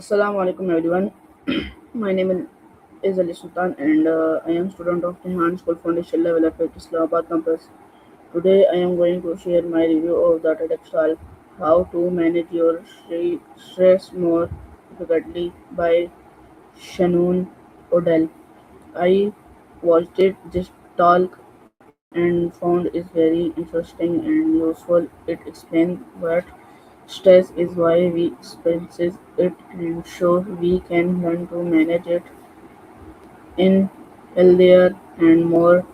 Assalamu alaikum everyone. My name is Ali Sultan and I am student of Rehan School Foundation level at Islamabad campus. Today I am going to share my review of the textile How to Manage Your Stress More Effectively by Shannon Odell. I watched this talk and found it very interesting and useful. It explains what stress is, why we experience it, and so we can learn to manage it in healthier and more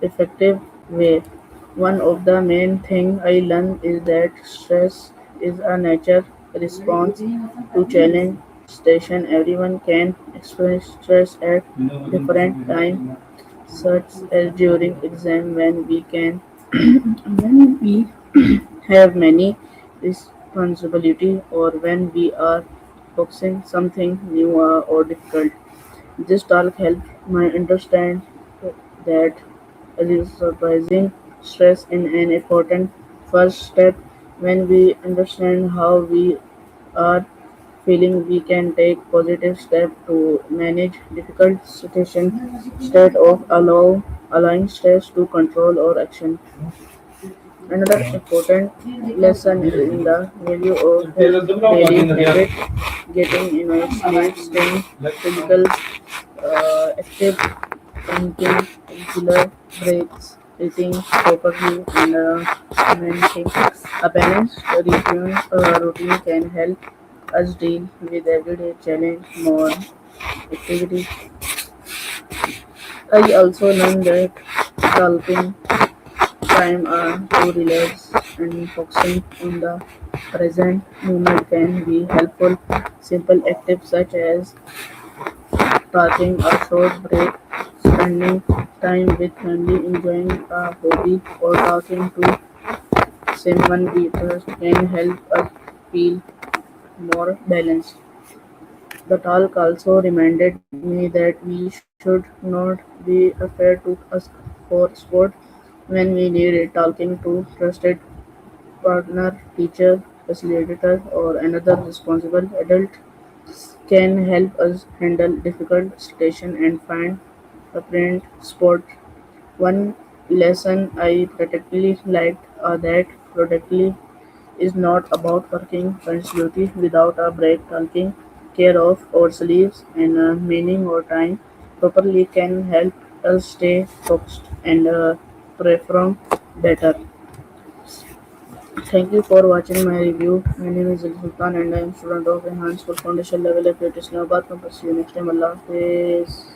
effective way. One of the main thing I learned is that stress is a natural response to challenge station. Everyone can experience stress at different time, such as during exam when we can when we have many responsibility or when we are focusing something new or difficult. This talk helped me understand that surprising stress is an important first step. When we understand how we are feeling, we can take positive steps to manage difficult situations instead of allowing stress to control our action. Another important lesson in the value of daily habit, getting enough sleep, staying physical active, drinking regular breaks, eating properly, and maintaining a balanced routine can help us deal with everyday challenge more activity. I also learned that talking time to relax and focusing on the present moment can be helpful. Simple activities such as taking a short break, spending time with family, enjoying a hobby, or talking to someone we trust can help us feel more balanced. The talk also reminded me that we should not be afraid to ask for support when we need it. Talking to trusted partner, teacher, facilitator, or another responsible adult can help us handle difficult situations and find apparent support. One lesson I particularly liked that productivity is not about working continuously without a break. Taking care of our sleeps and meaning or time properly can help us stay focused and perform better. Thank you for watching my review. My name is Ali Sultan and I am student of Enhanced School Foundation level at Islamabad campus. See you next time. Allah Hafiz.